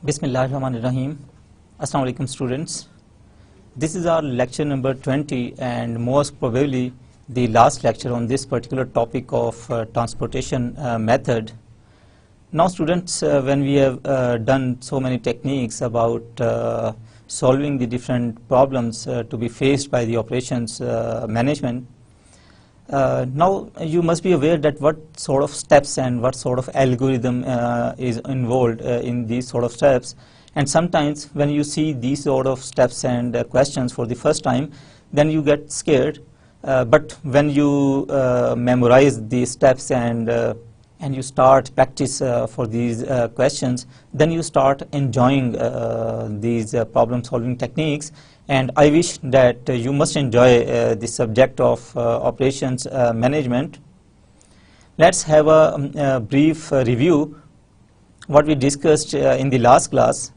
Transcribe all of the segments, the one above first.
Bismillahirrahmanirrahim. Assalamu alaikum students. This is our lecture number 20 and most probably the last lecture on this particular topic of transportation method. Now students, when we have done so many techniques about solving the different problems to be faced by the operations management, now you must be aware that what sort of steps and what sort of algorithm is involved in these sort of steps, and sometimes when you see these sort of steps and questions for the first time, then you get scared, but when you memorize these steps and you start practice for these questions, then you start enjoying these problem solving techniques. And I wish that you must enjoy the subject of operations management. Let's have a brief review what we discussed in the last class.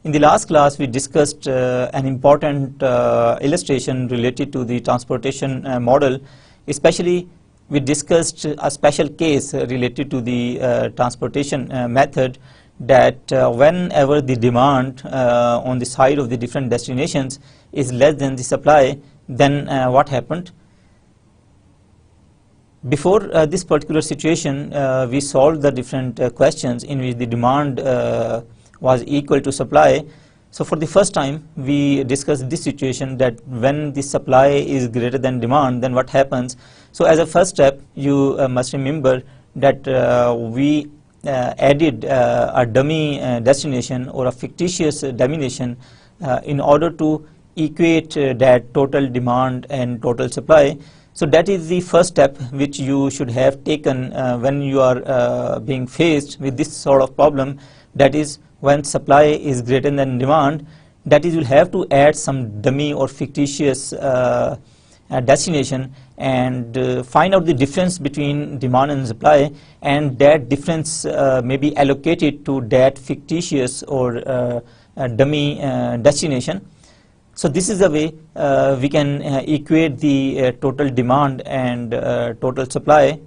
In the last class we discussed an important illustration related to the transportation model. Especially we discussed a special case related to the transportation method, that whenever the demand on the side of the different destinations is less than the supply, then what happened? Before this particular situation, we solved the different questions in which the demand was equal to supply. So for the first time we discussed this situation, that when the supply is greater than demand, then what happens? So as a first step, you must remember that we added a dummy destination or a fictitious destination in order to equate that total demand and total supply. So that is the first step which you should have taken when you are being faced with this sort of problem, that is when supply is greater than demand, that is you will have to add some dummy or fictitious destination and find out the difference between demand and supply, and that difference may be allocated to that fictitious or dummy destination. So this is the way we can equate the total demand and total supply.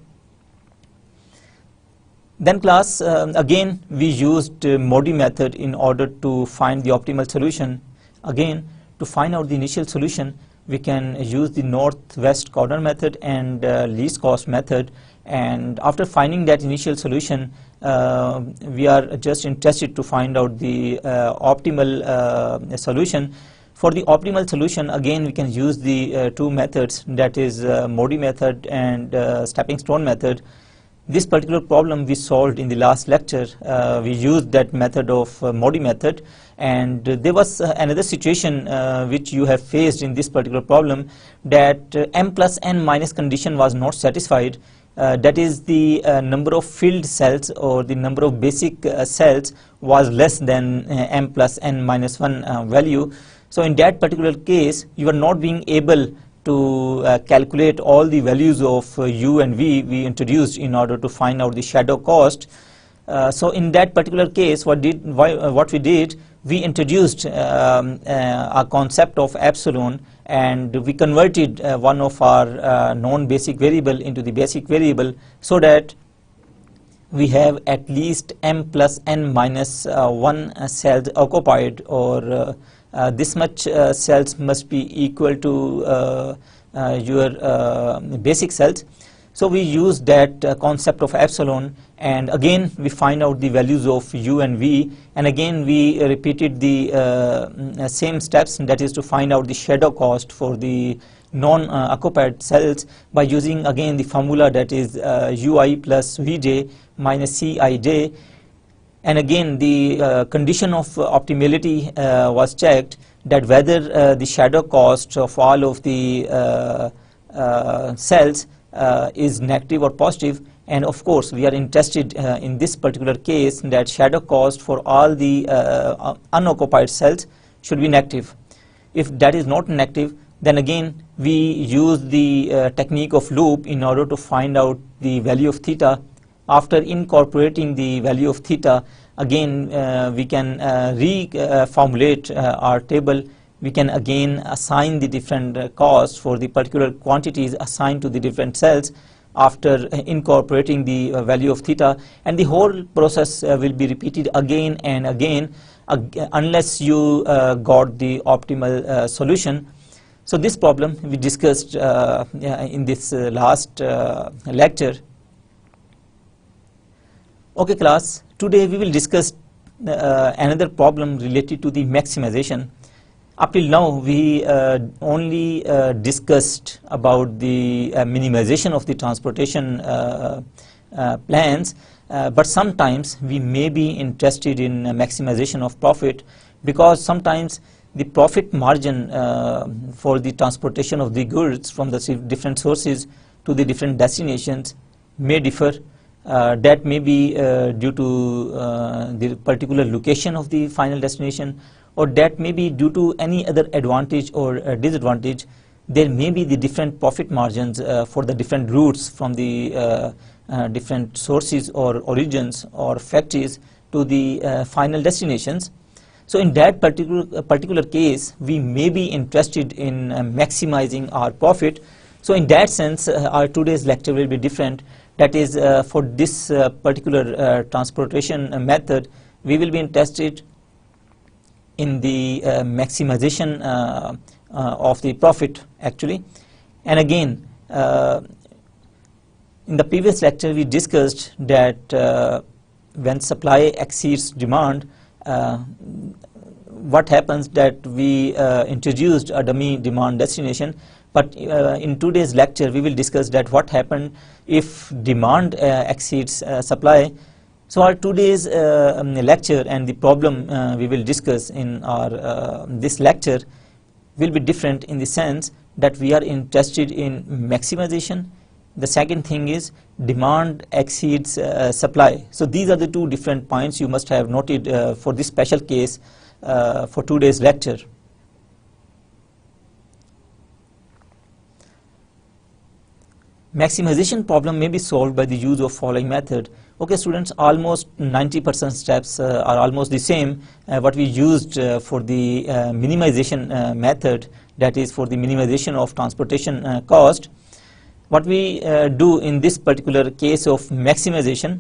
Then class, again we used MODI method in order to find the optimal solution. Again, to find out the initial solution, we can use the northwest corner method and least cost method, and after finding that initial solution, we are just interested to find out the optimal solution. For the optimal solution, again we can use the two methods, that is MODI method and stepping stone method. This particular problem we solved in the last lecture. We used that method of MODI method, and there was another situation which you have faced in this particular problem, that m plus n minus condition was not satisfied. That is, the number of filled cells or the number of basic cells was less than m plus n minus 1 value. So in that particular case, you are not being able to calculate all the values of u and v we introduced in order to find out the shadow cost. So in that particular case, what we did, we introduced a concept of epsilon, and we converted one of our non-basic variable into the basic variable, so that we have at least m plus n minus 1 cells occupied, or this much cells must be equal to your basic cells. So we use that concept of epsilon, and again we find out the values of u and v, and again we repeated the same steps, that is to find out the shadow cost for the non-occupied cells by using again the formula, that is ui plus vj minus cij. And again the condition of optimality was checked, that whether the shadow cost of all of the cells is negative or positive. And of course we are interested in this particular case that shadow cost for all the unoccupied cells should be negative. If that is not negative, then again we use the technique of loop in order to find out the value of theta. After incorporating the value of theta, again we can reformulate our table. We can again assign the different costs for the particular quantities assigned to the different cells. after incorporating the value of theta, and the whole process will be repeated again and again unless you got the optimal solution. So this problem we discussed in this last lecture. Okay class, today we will discuss another problem related to the maximization. Up till now we only discussed about the minimization of the transportation plans, but sometimes we may be interested in maximization of profit, because sometimes the profit margin for the transportation of the goods from the different sources to the different destinations may differ. That may be due to the particular location of the final destination, or that may be due to any other advantage or disadvantage. There may be the different profit margins for the different routes from the different sources or origins or factories to the final destinations. So in that particular case, we may be interested in maximizing our profit. So in that sense, our today's lecture will be different. That is, for this particular transportation method, we will be interested in the maximization of the profit actually. And again, in the previous lecture we discussed that when supply exceeds demand, what happens that we introduced a dummy demand destination. But in today's lecture we will discuss that what happened if demand exceeds supply. So our today's lecture and the problem we will discuss in our this lecture will be different in the sense that we are interested in maximization. The second thing is demand exceeds supply. So these are the two different points you must have noted for this special case for today's lecture. Maximization problem may be solved by the use of following method. Okay students, almost 90% steps are almost the same what we used for the minimization method, that is for the minimization of transportation cost. What we do in this particular case of maximization,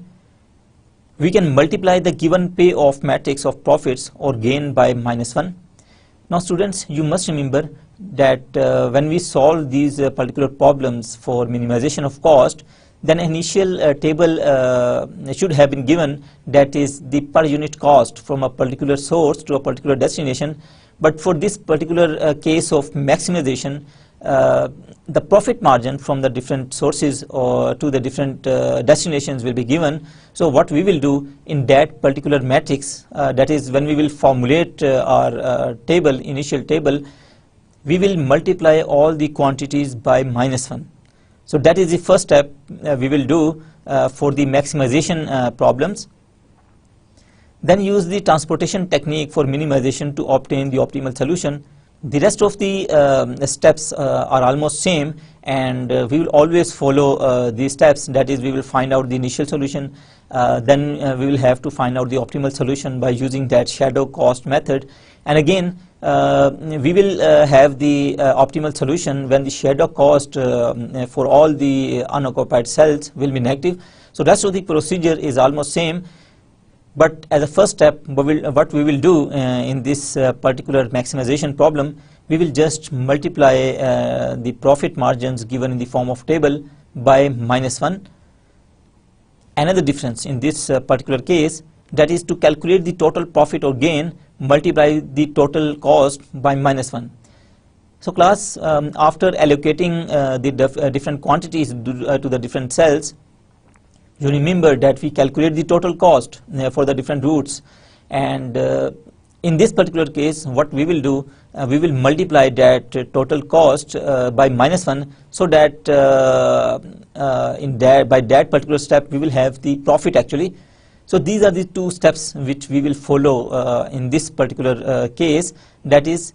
we can multiply the given payoff matrix of profits or gain by -1. Now students, you must remember that when we solve these particular problems for minimization of cost, then initial table should have been given, that is the per unit cost from a particular source to a particular destination. But for this particular case of maximization, the profit margin from the different sources or to the different destinations will be given. So what we will do in that particular matrix, that is when we will formulate our table, initial table, we will multiply all the quantities by -1. So that is the first step we will do for the maximization problems. Then use the transportation technique for minimization to obtain the optimal solution. The rest of the steps are almost same, and we will always follow these steps. That is, we will find out the initial solution, then we will have to find out the optimal solution by using that shadow cost method. And again, we will have the optimal solution when the shadow cost for all the unoccupied cells will be negative. So rest of the procedure is almost same. But as a first step, what we will do in this particular maximization problem, we will just multiply the profit margins given in the form of table by -1. Another difference in this particular case, that is to calculate the total profit or gain, multiply the total cost by -1. So class, after allocating the different quantities to the different cells, you remember that we calculate the total cost for the different routes, and in this particular case what we will do, we will multiply that total cost by -1, so that by that particular step we will have the profit actually. So these are the two steps which we will follow in this particular case, that is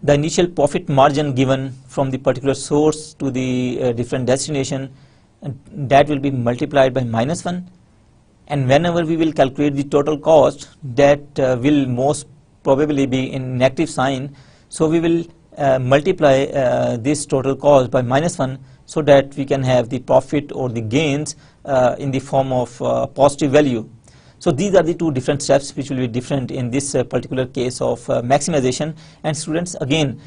the initial profit margin given from the particular source to the different destination, that will be multiplied by -1, and whenever we will calculate the total cost, that will most probably be in negative sign. So we will multiply this total cost by -1, so that we can have the profit or the gains in the form of positive value. So these are the two different steps which will be different in this particular case of maximization. And students, again,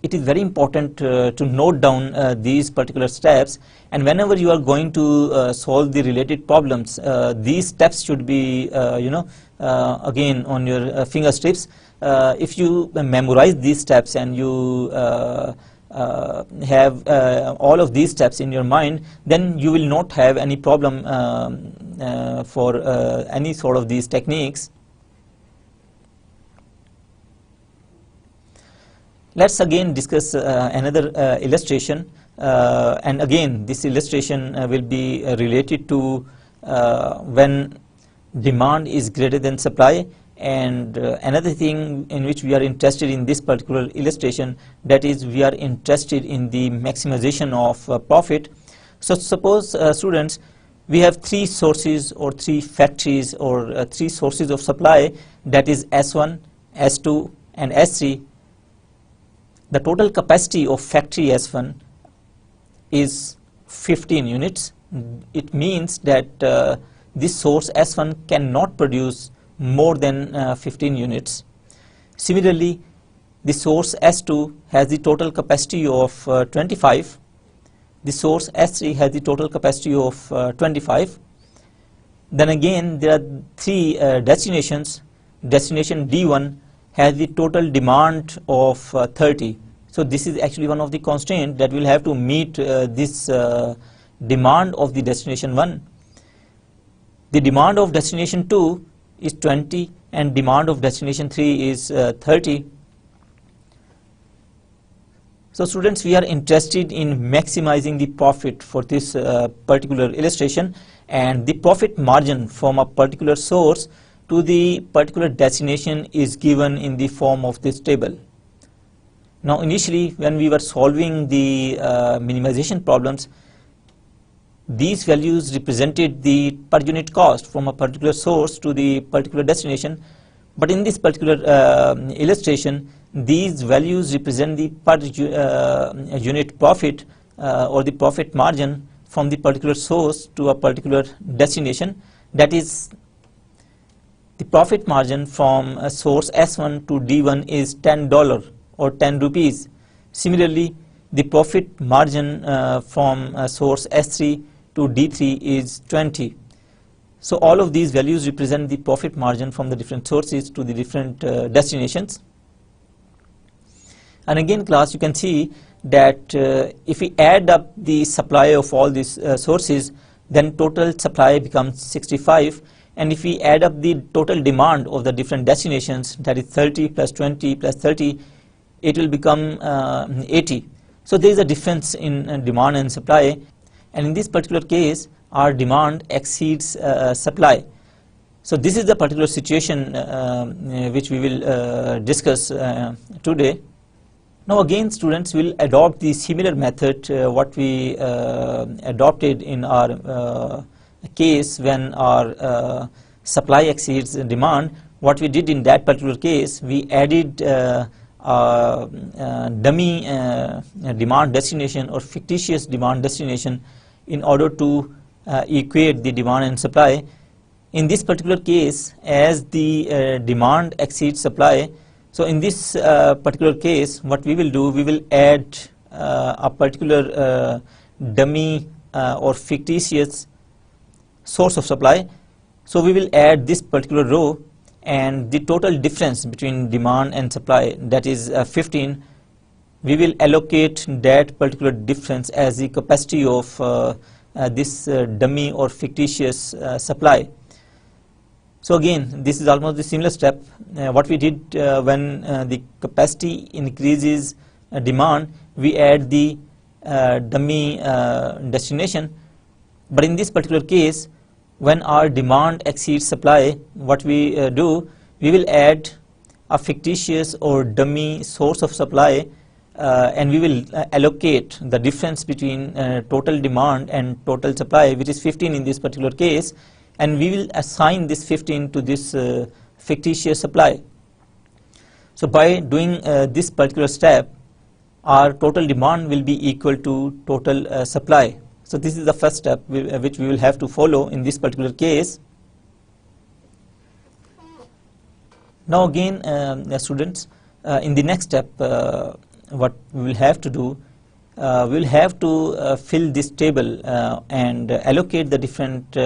it is very important to note down these particular steps, and whenever you are going to solve the related problems, these steps should be again on your fingertips. If you memorize these steps and you have all of these steps in your mind, then you will not have any problem for any sort of these techniques. Let's again discuss another illustration, and again this illustration will be related to when demand is greater than supply. And another thing in which we are interested in this particular illustration, that is we are interested in the maximization of profit. So suppose students, we have three sources or three factories or three sources of supply, that is S1, S2 and S3. The total capacity of factory S1 is 15 units. It means that this source S1 cannot produce more than 15 units. Similarly, the source S2 has the total capacity of 25. The source S3 has the total capacity of 25. Then again there are three destinations. Destination D1 has the total demand of 30. So this is actually one of the constraints that will have to meet this demand of the destination 1. The demand of destination 2 is 20 and demand of destination 3 is 30. So students, we are interested in maximizing the profit for this particular illustration, and the profit margin from a particular source to the particular destination is given in the form of this table. Now initially when we were solving the minimization problems, these values represented the per unit cost from a particular source to the particular destination, but in this particular illustration, these values represent the per unit profit or the profit margin from the particular source to a particular destination. That is, the profit margin from a source S1 to D1 is $10 or 10 rupees. Similarly, the profit margin from source S3 to D3 is 20. So all of these values represent the profit margin from the different sources to the different destinations. And again class, you can see that if we add up the supply of all these sources, then total supply becomes 65, and if we add up the total demand of the different destinations, that is 30 plus 20 plus 30, it will become 80. So there is a difference in demand and supply, and in this particular case our demand exceeds supply. So this is the particular situation which we will discuss today. Now again students will adopt the similar method what we adopted in our case when our supply exceeds demand. What we did in that particular case, we added dummy demand destination or fictitious demand destination in order to equate the demand and supply. In this particular case, as the demand exceeds supply, so in this particular case what we will do, we will add a particular dummy or fictitious source of supply. So we will add this particular row, and the total difference between demand and supply, that is 15, we will allocate that particular difference as the capacity of this dummy or fictitious supply. So again, this is almost the similar step. What we did when the capacity increases demand, we add the dummy destination. But in this particular case, when our demand exceeds supply, what we do, we will add a fictitious or dummy source of supply, and we will allocate the difference between total demand and total supply, which is 15 in this particular case, and we will assign this 15 to this fictitious supply. So by doing this particular step, our total demand will be equal to total supply. So this is the first step which we will have to follow in this particular case. Now again, students, in the next step, what we will have to do, we will have to fill this table and allocate the different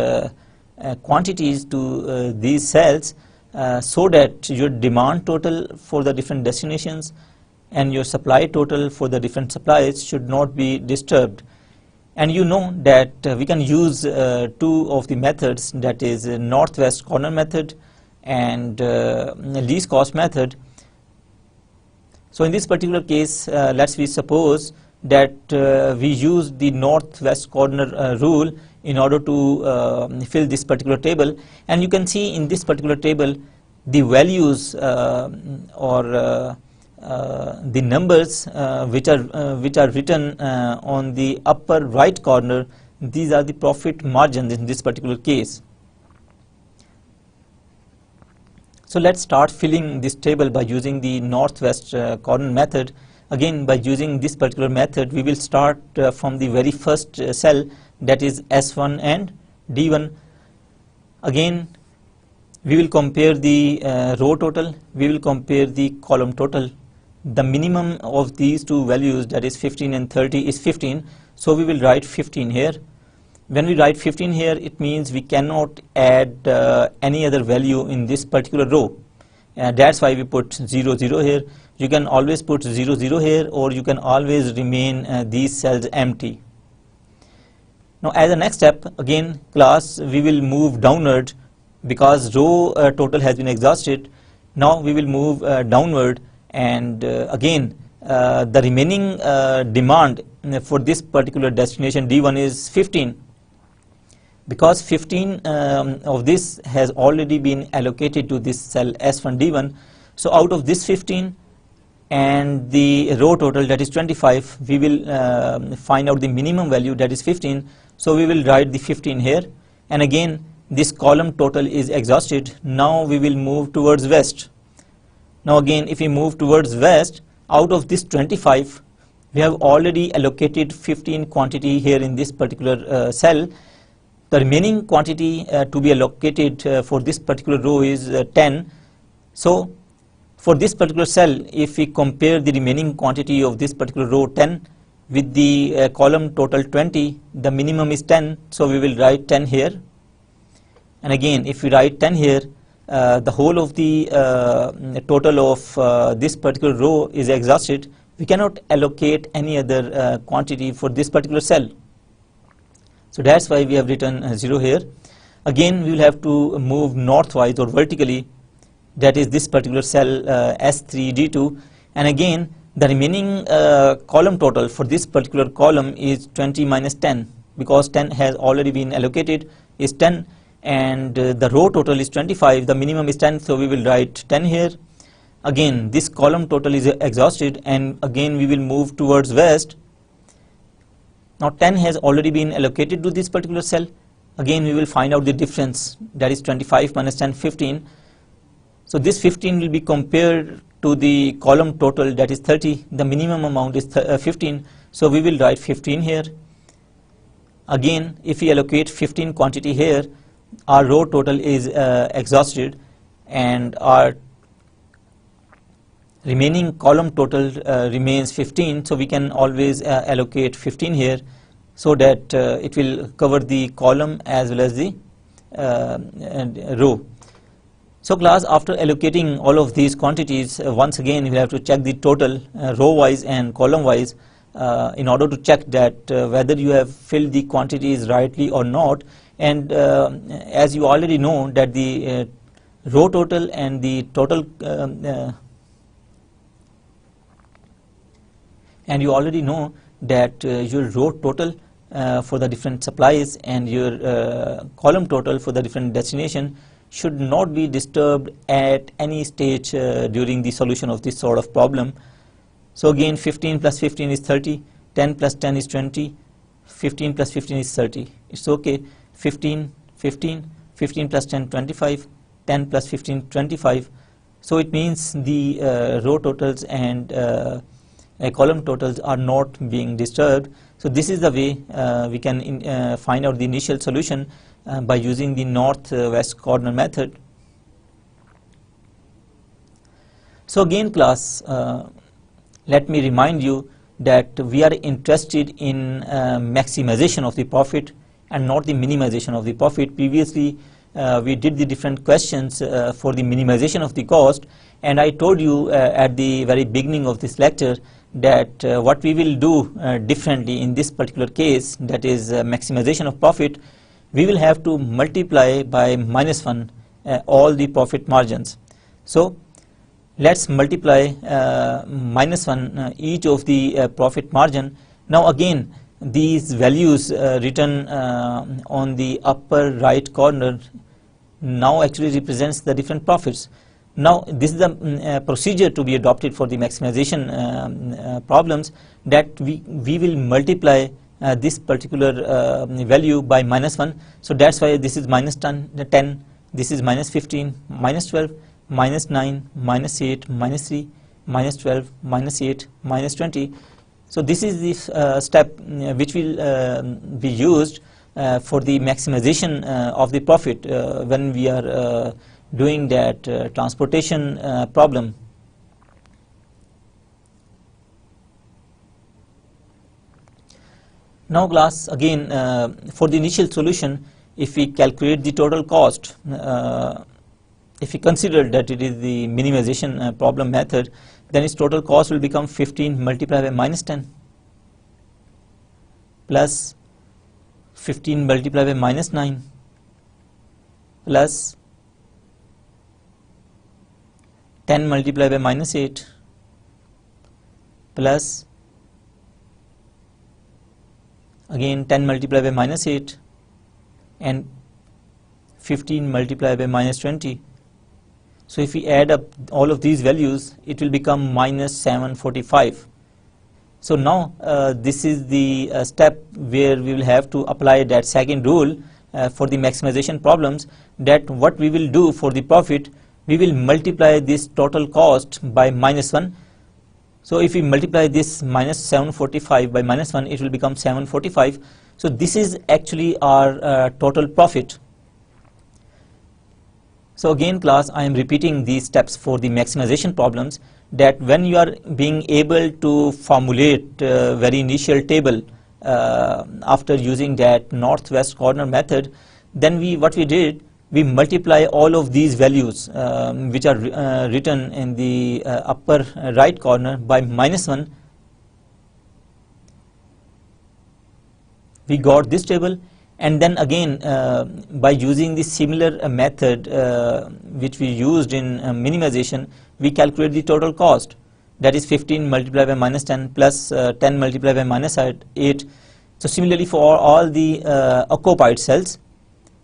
quantities to these cells so that your demand total for the different destinations and your supply total for the different supplies should not be disturbed. And you know that we can use two of the methods, that is northwest corner method and least cost method. So in this particular case, let's we suppose that we use the northwest corner rule in order to fill this particular table, and you can see in this particular table the values or the numbers which are written on the upper right corner. These are the profit margins in this particular case. So let's start filling this table by using the northwest corner method. Again, by using this particular method, we will start from the very first cell, that is S1 and D1. Again, we will compare the row total, we will compare the column total. The minimum of these two values, that is 15 and 30, is 15, so we will write 15 here. When we write 15 here, it means we cannot add any other value in this particular row. That's why we put 0, 0 here. You can always put 0, 0 here, or you can always remain these cells empty. Now as a next step, again class, we will move downward because row total has been exhausted. Now we will move downward, and again the remaining demand for this particular destination D1 is 15. Because 15 of this has already been allocated to this cell S1 D1, so out of this 15 and the row total, that is 25, we will find out the minimum value, that is 15, so we will write the 15 here. And again this column total is exhausted. Now we will move towards west. Now again, if we move towards west, out of this 25 we have already allocated 15 quantity here in this particular cell. The remaining quantity to be allocated for this particular row is 10. So for this particular cell, if we compare the remaining quantity of this particular row 10 with the column total 20, the minimum is 10, so we will write 10 here. And again, if we write 10 here, the whole of the total of this particular row is exhausted. We cannot allocate any other quantity for this particular cell. So that's why we have written 0 here. Again, we will have to move northwise or vertically, that is this particular cell S3 D2, and again the remaining column total for this particular column is 20 minus 10, because 10 has already been allocated, is 10, and the row total is 25, the minimum is 10, so we will write 10 here. Again this column total is exhausted, and again we will move towards west. Now 10 has already been allocated to this particular cell. Again we will find out the difference, that is 25 minus 10, 15. So this 15 will be compared to the column total, that is 30. The minimum amount is 15, so we will write 15 here. Again, if we allocate 15 quantity here, our row total is exhausted, and our remaining column total remains 15, so we can always allocate 15 here, so that it will cover the column as well as the row. So class, after allocating all of these quantities, once again we have to check the total row wise and column wise in order to check that whether you have filled the quantities rightly or not. And as you already know that the row total and the total and you already know that your row total for the different supplies and your column total for the different destination should not be disturbed at any stage during the solution of this sort of problem. So again, 15 plus 15 is 30, 10 plus 10 is 20, 15 plus 15 is 30. It's okay. 15, 15, 15 plus 10, 25, 10 plus 15, 25. So it means the row totals and column totals are not being disturbed. So this is the way we can find out the initial solution by using the northwest corner method. So again class, let me remind you that we are interested in maximization of the profit and not the minimization of the profit. Previously we did the different questions for the minimization of the cost, and I told you at the very beginning of this lecture that what we will do differently in this particular case, that is maximization of profit, we will have to multiply by -1 all the profit margins. So let's multiply -1 each of the profit margin. Now again, these values written on the upper right corner now actually represents the different profits. Now this is the procedure to be adopted for the maximization problems, that we will multiply this particular value by -1. So that's why this is -10, this is -15, -12, -9, -8, -3, -12, -8, -20. So this is the step which will be used for the maximization of the profit when we are doing that transportation problem. Now class, again for the initial solution, if we calculate the total cost, if we consider that it is the minimization problem method, then its total cost will become 15 multiplied by -10 plus 15 multiplied by -9 plus 10 multiplied by -8 plus again 10 multiplied by -8 and 15 multiplied by -20. So if we add up all of these values, it will become -745. So now this is the step where we will have to apply that second rule for the maximization problems, that what we will do for the profit, we will multiply this total cost by -1. So if we multiply this -745 by -1, it will become 745. So this is actually our total profit. So again class, I am repeating these steps for the maximization problems, that when you are being able to formulate very initial table after using that northwest corner method, then what we did, we multiply all of these values which are written in the upper right corner by -1. We got this table, and then again by using the similar method which we used in minimization, we calculate the total cost, that is 15 multiplied by -10 plus 10 multiplied by -8. So similarly for all the occupied cells,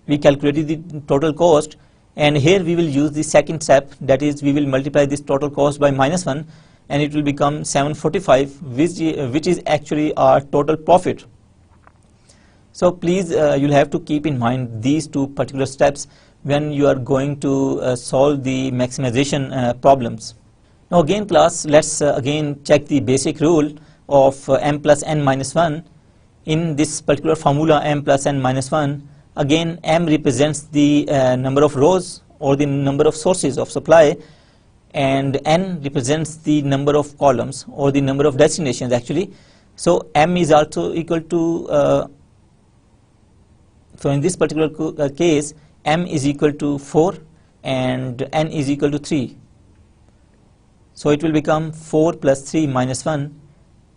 we calculated the total cost, and here we will use the second step, that is we will multiply this total cost by -1, and it will become 745, which is actually our total profit. So please you'll have to keep in mind these two particular steps when you are going to solve the maximization problems. Now again class, let's again check the basic rule of m plus n minus 1. In this particular formula m plus n minus 1, again m represents the number of rows or the number of sources of supply, and n represents the number of columns or the number of destinations actually. So m is also equal to so in this particular case, m is equal to 4 and n is equal to 3. So it will become 4 plus 3 minus 1,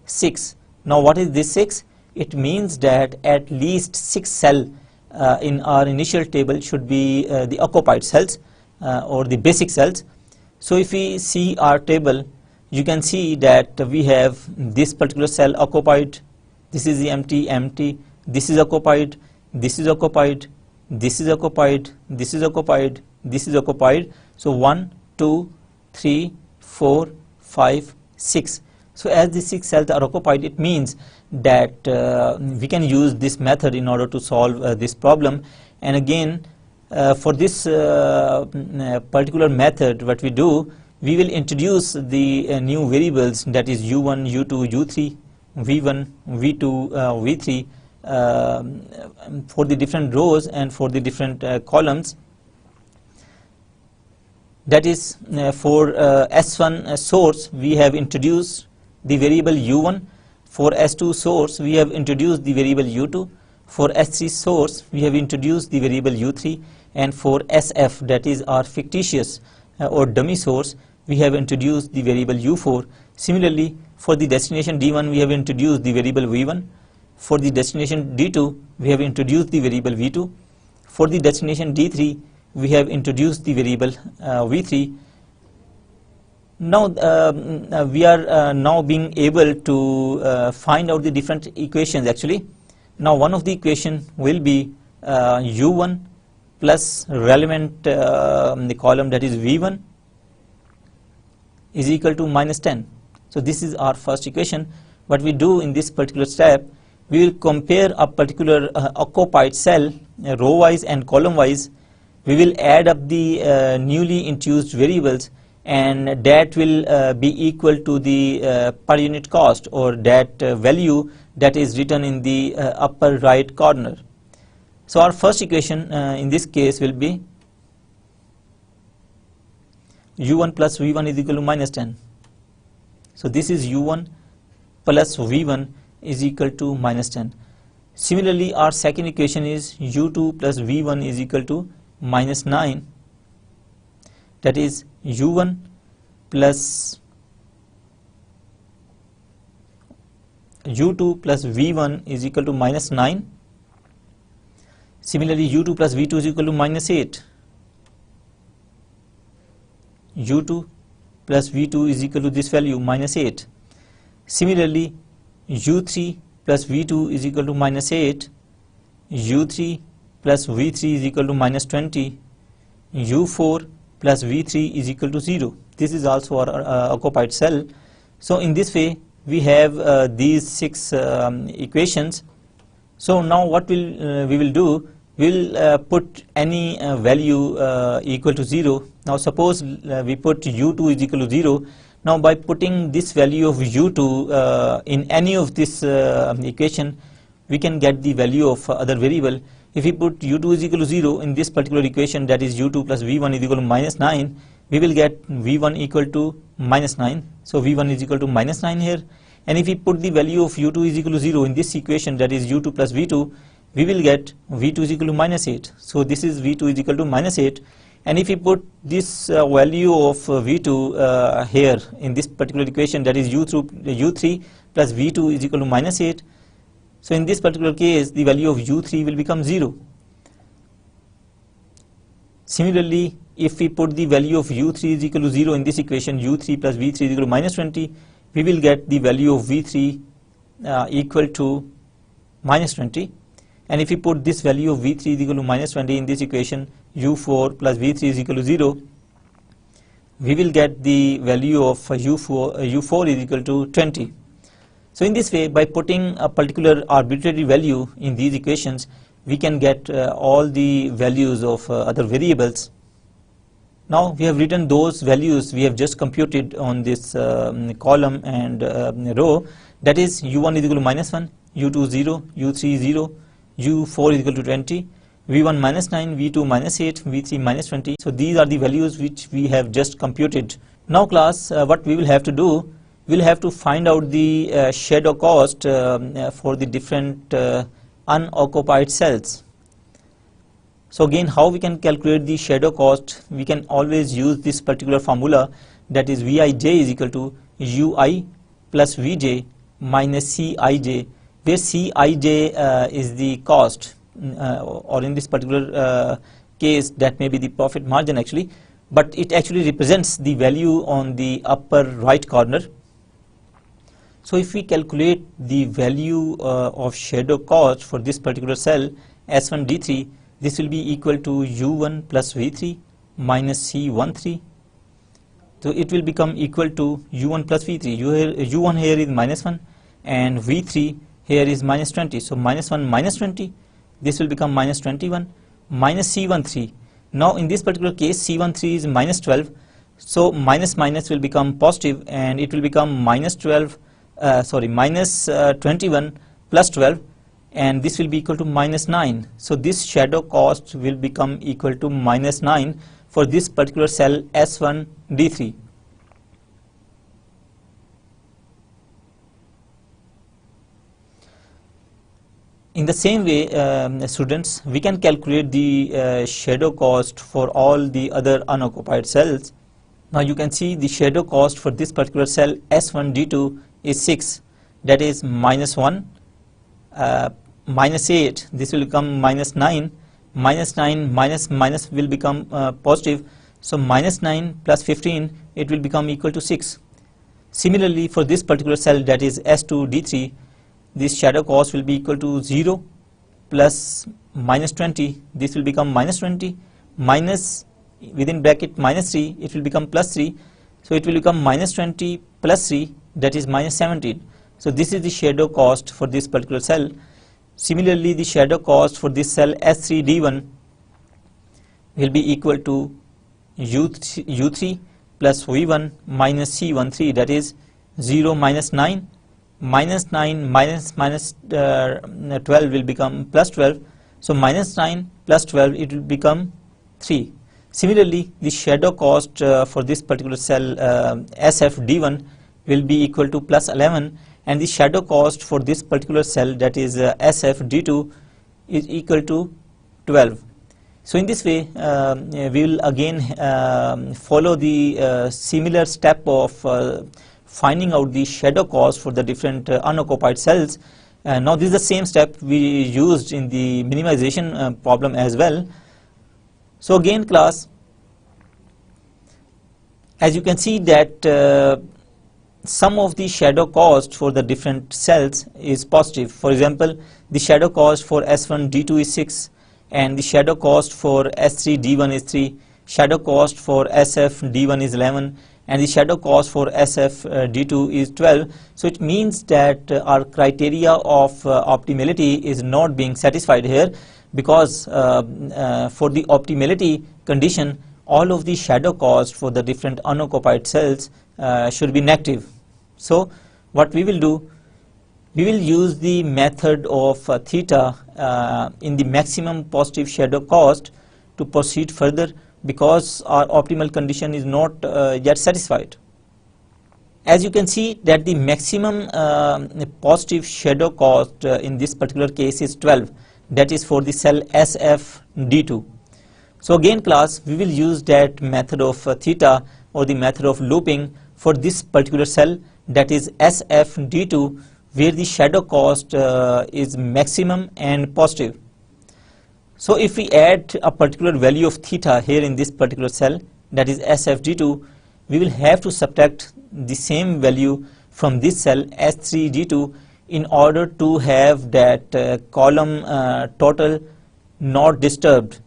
6. Now what is this 6? It means that at least 6 cells in our initial table should be the occupied cells or the basic cells. So if we see our table, you can see that we have this particular cell occupied, this is the empty, this is occupied, this is occupied, this is occupied, this is occupied, this is occupied. So 1, 2, 3, 4, 5, 6. So as the 6 cells are occupied, it means that we can use this method in order to solve this problem. And again for this particular method, what we do, we will introduce the new variables, that is u1, u2, u3, v1, v2, v3 for the different rows and for the different columns. That is for S1 source we have introduced the variable u1, for S2 source we have introduced the variable u2, for S3 source we have introduced the variable u3, and for SF, that is our fictitious or dummy source, we have introduced the variable u4. Similarly, for the destination D1 we have introduced the variable v1, for the destination D2 we have introduced the variable v2, for the destination D3 we have introduced the variable v3. Now we are now being able to find out the different equations actually. Now one of the equation will be u1 plus relevant the column, that is v1, is equal to minus 10. So this is our first equation. What we do in this particular step, we will compare a particular occupied cell row wise and column wise. We will add up the newly introduced variables, and that will be equal to the per unit cost, or that value that is written in the upper right corner. So our first equation in this case will be u1 plus v1 is equal to minus 10. So this is u1 plus v1 is equal to minus 10. Similarly, our second equation is u2 plus v1 is equal to minus 9. That is u1 plus u2 plus v1 is equal to minus 9. Similarly, u2 plus v2 is equal to minus 8. u2 plus v2 is equal to this value, minus 8. Similarly, u3 plus v2 is equal to minus 8. u3 plus v3 is equal to minus 20. u4 plus v3 is equal to 0. This is also our occupied cell. So in this way we have these 6 equations. So now what we will do, we will put any value equal to 0. Now suppose we put u2 is equal to 0. Now by putting this value of u2 in any of this equation, we can get the value of other variable. If we put u2 is equal to 0 in this particular equation, that is u2 plus v1 is equal to minus 9, we will get v1 equal to minus 9. So v1 is equal to minus 9 here. And if we put the value of u2 is equal to 0 in this equation, that is u2 plus v2, we will get v2 is equal to minus 8. So this is v2 is equal to minus 8. And if we put this value of v2 here in this particular equation, that is u3 plus v2 is equal to minus 8. So in this particular case, the value of u3 will become 0. Similarly, if we put the value of u3 is equal to 0 in this equation, u3 plus v3 is equal to minus 20, we will get the value of v3 equal to minus 20. And if we put this value of v3 is equal to minus 20 in this equation, u4 plus v3 is equal to 0, we will get the value of u4 is equal to 20. So in this way, by putting a particular arbitrary value in these equations, we can get all the values of other variables. Now we have written those values we have just computed on this column and row, that is u1 is equal to minus 1, u2 0, u3 0, u4 is equal to 20, v1 minus 9, v2 minus 8, v3 minus 20. So these are the values which we have just computed. Now class, what we will have to do, we will have to find out the shadow cost for the different unoccupied cells. So again, how we can calculate the shadow cost? We can always use this particular formula, that is Vij is equal to ui plus Vj minus Cij, where Cij is the cost, or in this particular case that may be the profit margin actually, but it actually represents the value on the upper right corner. So if we calculate the value of shadow cost for this particular cell S1 D3, this will be equal to u1 plus v3 minus c13. So it will become equal to u1 plus v3. u1 here is minus 1 and v3 here is minus 20. So minus 1 minus 20, this will become minus 21 minus c13. Now in this particular case c13 is minus 12. So minus minus will become positive, and it will become minus 21 plus 12, and this will be equal to minus 9. So this shadow cost will become equal to minus 9 for this particular cell S1 D3. In the same way, students, we can calculate the shadow cost for all the other unoccupied cells. Now you can see the shadow cost for this particular cell S1 D2 is 6, that is minus 1, minus 8, this will become minus 9, minus 9 minus minus will become positive, so minus 9 plus 15, it will become equal to 6. Similarly, for this particular cell, that is S2 D3, this shadow cost will be equal to 0 plus minus 20, this will become minus 20, minus within bracket minus 3, it will become plus 3, so it will become minus 20 plus 3, that is minus 17. So this is the shadow cost for this particular cell. Similarly, the shadow cost for this cell S3 D1 will be equal to U3 plus V1 minus C13, that is 0 minus 9, minus 9 minus 12 will become plus 12, so minus 9 plus 12, it will become 3. Similarly, the shadow cost for this particular cell SF D1 will be equal to plus 11, and the shadow cost for this particular cell, that is SF D2, is equal to 12. So in this way, we will again follow the similar step of finding out the shadow cost for the different unoccupied cells. Now this is the same step we used in the minimization problem as well. So again, class, as you can see that some of the shadow cost for the different cells is positive. For example, the shadow cost for S1 D2 is 6, and the shadow cost for S3 D1 is 3, shadow cost for SF D1 is 11, and the shadow cost for SF D2 is 12. So it means that our criteria of optimality is not being satisfied here, because for the optimality condition, all of the shadow cost for the different unoccupied cells should be negative. So what we will do, we will use the method of theta in the maximum positive shadow cost to proceed further, because our optimal condition is not yet satisfied. As you can see that the maximum positive shadow cost in this particular case is 12, that is for the cell SF D2. So again, class, we will use that method of theta, or the method of looping, for this particular cell, that is SF D2, where the shadow cost is maximum and positive. So if we add a particular value of theta here in this particular cell, that is SF D2, we will have to subtract the same value from this cell S3 D2 in order to have that column total not disturbed.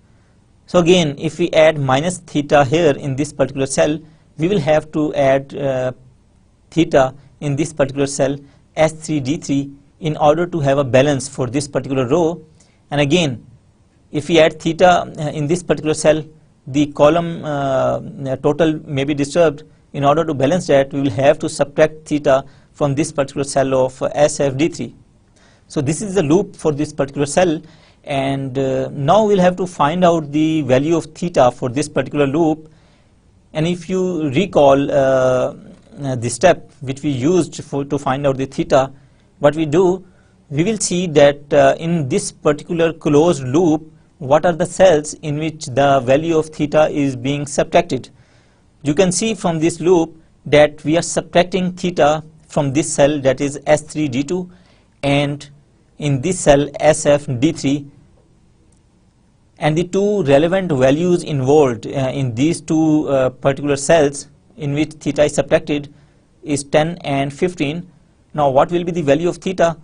So again, if we add minus theta here in this particular cell, we will have to add theta in this particular cell S3 D3 in order to have a balance for this particular row. And again, if we add theta in this particular cell, the column total may be disturbed. In order to balance that, we will have to subtract theta from this particular cell of SF D3. So this is the loop for this particular cell, and now we'll have to find out the value of theta for this particular loop. And if you recall the step which we used to find out the theta, what we do, we will see that in this particular closed loop, what are the cells in which the value of theta is being subtracted. You can see from this loop that we are subtracting theta from this cell, that is S3 D2, and in this cell SF D3, and the two relevant values involved in these two particular cells in which theta is subtracted is 10 and 15. Now what will be the value of theta?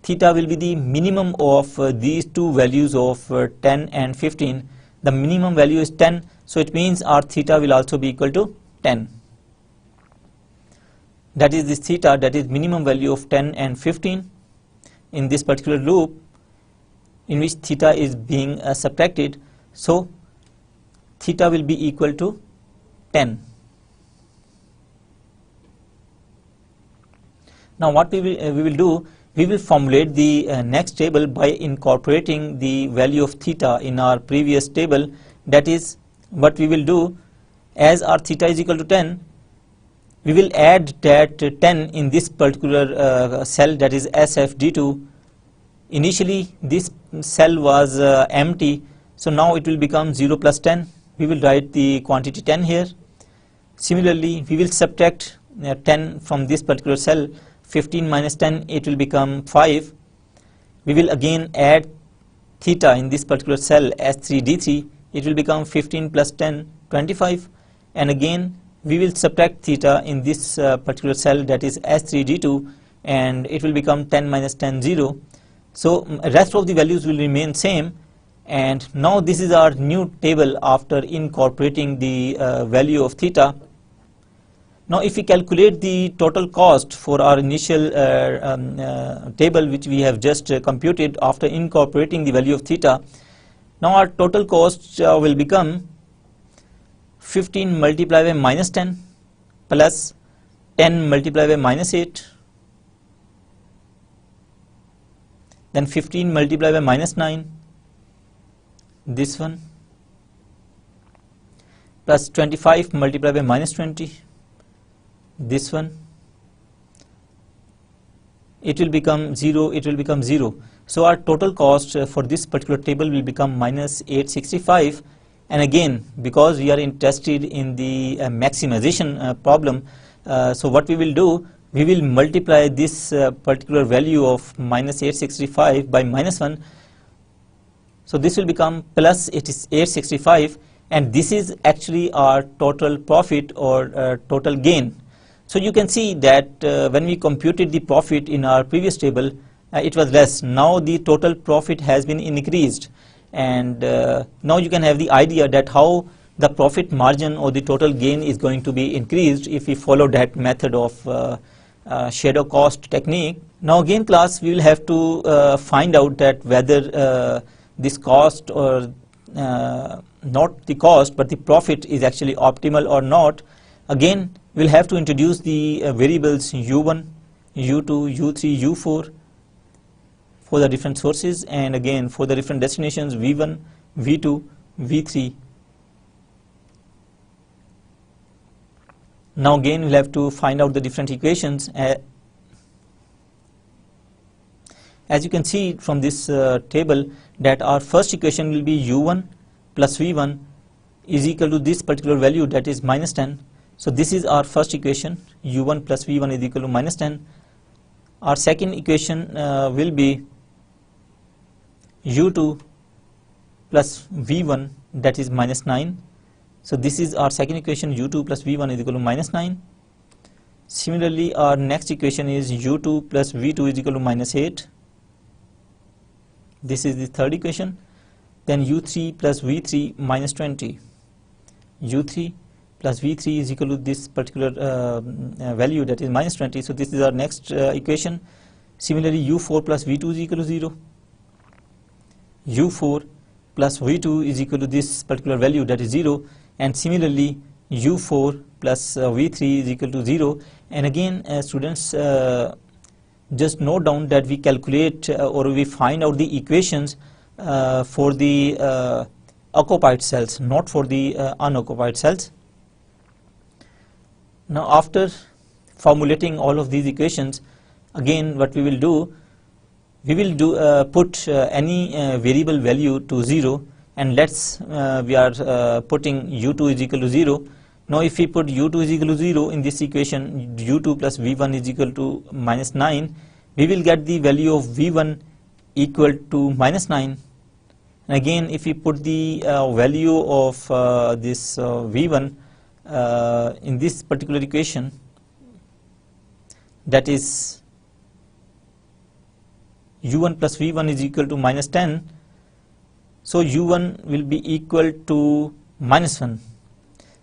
Theta will be the minimum of these two values of 10 and 15. The minimum value is 10, so it means our theta will also be equal to 10. That is this theta, that is minimum value of 10 and 15 in this particular loop in which theta is being subtracted. So theta will be equal to 10. Now what we will do, we will formulate the next table by incorporating the value of theta in our previous table. That is, what we will do, as our theta is equal to 10, we will add that 10 in this particular cell, that is SFD2. Initially this cell was empty, so now it will become 0 plus 10. We will write the quantity 10 here. Similarly, we will subtract 10 from this particular cell. 15 minus 10, it will become 5. We will again add theta in this particular cell S3D3. It will become 15 plus 10, 25. And again we will subtract theta in this particular cell, that is S3D2, and it will become 10 minus 10, 0. So rest of the values will remain same. And now this is our new table after incorporating the value of theta. Now if we calculate the total cost for our initial table, which we have just computed after incorporating the value of theta, now our total cost will become 15 multiplied by minus 10 plus 10 multiplied by minus 8, then 15 multiplied by minus 9, this one, plus 25 multiplied by minus 20, this one. It will become 0, it will become 0. So our total cost for this particular table will become minus 865. And again, because we are interested in the maximization problem, so what we will do, we will multiply this particular value of minus 865 by minus 1. So this will become plus 865, and this is actually our total profit or total gain. So you can see that when we computed the profit in our previous table, it was less. Now the total profit has been increased, and now you can have the idea that how the profit margin or the total gain is going to be increased if we follow that method of shadow cost technique. Now again class, we will have to find out that whether this cost or not the cost but the profit is actually optimal or not. Again we will have to introduce the variables u1, u2, u3, u4 for the different sources, and again for the different destinations v1, v2, v3. Now again we will have to find out the different equations. As you can see from this table, that our first equation will be u1 plus v1 is equal to this particular value, that is minus 10. So this is our first equation, u1 plus v1 is equal to minus 10. Our second equation will be u2 plus v1, that is minus 9. So this is our second equation, u2 plus v1 is equal to minus 9. Similarly, our next equation is u2 plus v2 is equal to minus 8. This is the third equation. Then u3 plus v3 minus 20. u3 plus v3 is equal to this particular value, that is minus 20. So this is our next equation. Similarly, u4 plus v2 is equal to 0. u4 plus v2 is equal to this particular value, that is 0. And similarly, u4 plus v3 is equal to 0. And again students, just note down that we calculate or we find out the equations for the occupied cells, not for the unoccupied cells. Now after formulating all of these equations, again what we will do, we will put any variable value to 0, and let's we are putting u2 is equal to 0. Now if we put u2 is equal to 0 in this equation, u2 plus v1 is equal to minus 9, we will get the value of v1 equal to minus 9. And again if we put the value of this v1 in this particular equation, that is u1 plus v1 is equal to minus 10, so u1 will be equal to minus 1.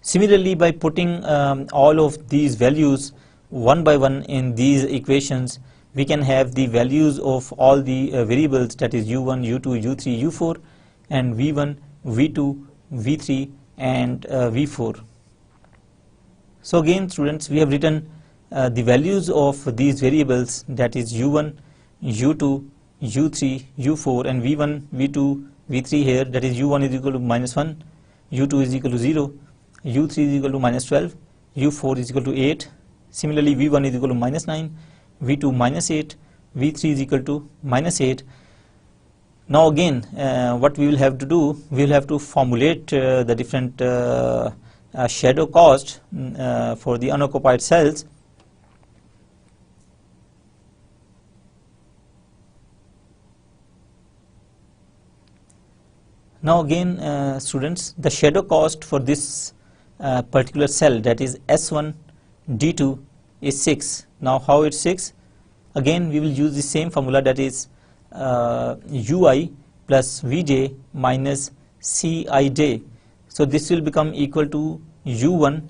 Similarly, by putting all of these values one by one in these equations, we can have the values of all the variables, that is u1, u2, u3, u4, and v1, v2, v3, and v4. So again students, we have written the values of these variables, that is u1, u2, u3, u4 and v1, v2, v3 here, that is u1 is equal to -1, u2 is equal to 0, u3 is equal to -12, u4 is equal to 8. Similarly, v1 is equal to -9, v2 -8, v3 is equal to -8. Now again, what we will have to do, we will have to formulate the different shadow cost for the unoccupied cells. Now again, students, the shadow cost for this particular cell, that is S1 D2, is 6. Now how it's 6? Again we will use the same formula, that is ui plus vj minus cij. So this will become equal to u1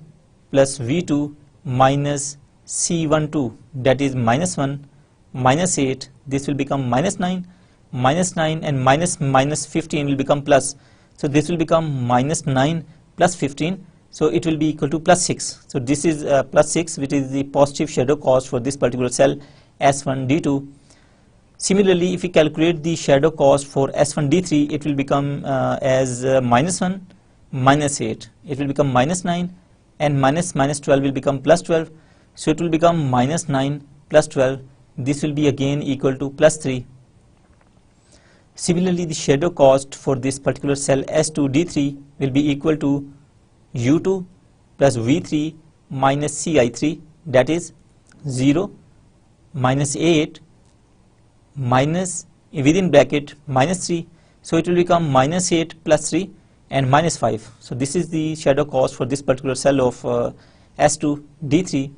plus v2 minus c12, that is -1 -8. This will become -9, -9 and minus 15 will become plus. So this will become -9 plus 15. So it will be equal to +6. So this is +6, which is the positive shadow cost for this particular cell S1 D2. Similarly, if we calculate the shadow cost for S1 D3, it will become as -1 -8. It will become -9 and -12 will become +12. So it will become -9 plus 12. This will be again equal to +3. Similarly, the shadow cost for this particular cell S2 D3 will be equal to u2 plus v3 minus ci3, that is 0 -8 minus within bracket -3. So it will become -8 plus 3 and -5. So this is the shadow cost for this particular cell of S2 D3.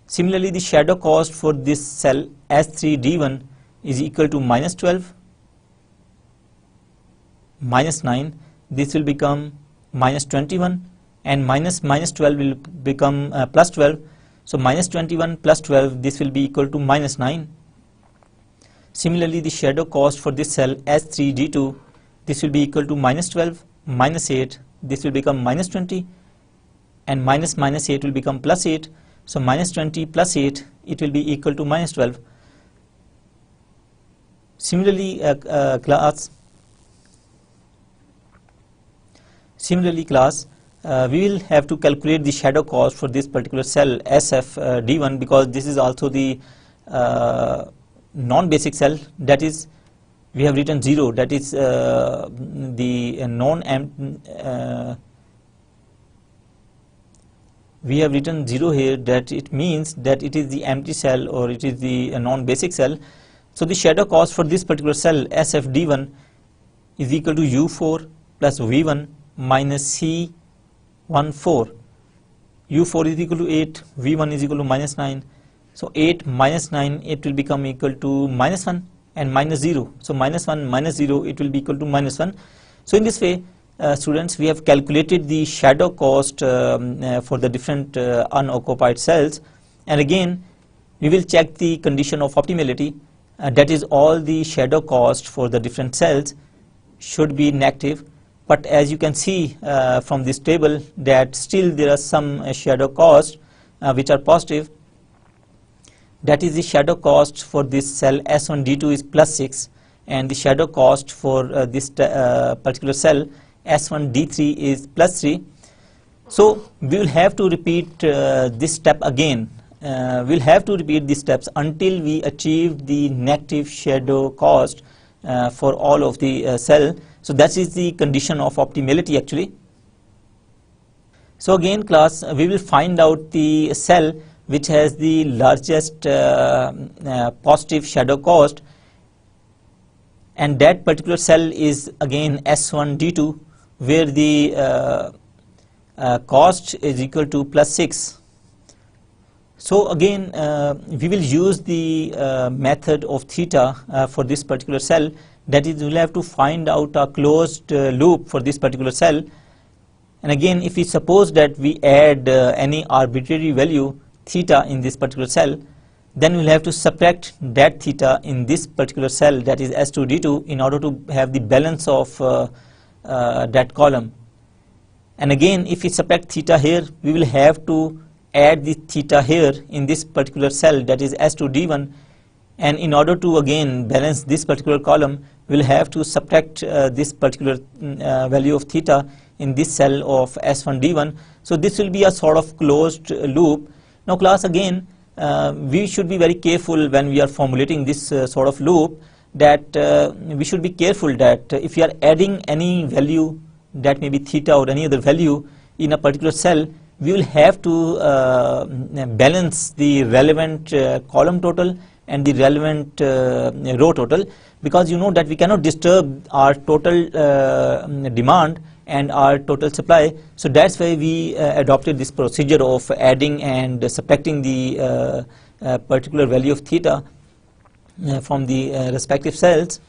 Similarly, the shadow cost for this cell S3 D1 is equal to -12 -9. This will become -21 and -12 will become +12. So -21 plus 12, this will be equal to -9. Similarly, the shadow cost for this cell S3 D2, this will be equal to -12 -8. This will become -20 and -8 will become +8. So -20 plus 8, it will be equal to -12. Similarly, class, we will have to calculate the shadow cost for this particular cell SF D1, because this is also the non-basic cell, that is we have written 0, that is we have written 0 here, that it means that it is the empty cell or it is the non-basic cell. So the shadow cost for this particular cell SF D1 is equal to u4 plus v1 minus c14. u4 is equal to 8, v1 is equal to -9. So 8 minus 9, it will become equal to -1 and -0. So -1 minus 0, it will be equal to -1. So in this way, students, we have calculated the shadow cost for the different unoccupied cells. And again, we will check the condition of optimality, that is all the shadow cost for the different cells should be negative. But as you can see from this table, that still there are some shadow costs which are positive. That is the shadow cost for this cell S1 D2 is +6, and the shadow cost for this particular cell S1 D3 is +3. So we will have to repeat this step again. We'll have to repeat these steps until we achieve the negative shadow cost for all of the cell. So that is the condition of optimality actually. So again, class, we will find out the cell which has the largest positive shadow cost, and that particular cell is again S1 D2, where the cost is equal to +6. So again, we will use the method of theta for this particular cell. That is, we will have to find out a closed loop for this particular cell. And again, if we suppose that we add any arbitrary value theta in this particular cell, then we will have to subtract that theta in this particular cell, that is S2 D2, in order to have the balance of that column. And again, if we subtract theta here, we will have to add the theta here in this particular cell, that is S2 D1, and in order to again balance this particular column, we'll have to subtract this particular value of theta in this cell of S1 D1. So this will be a sort of closed loop. Now class, again we should be very careful when we are formulating this sort of loop, that we should be careful that if you are adding any value, that may be theta or any other value in a particular cell, we will have to balance the relevant column total and the relevant row total, because you know that we cannot disturb our total demand and our total supply. So that's why we adopted this procedure of adding and subtracting the particular value of theta from the respective cells.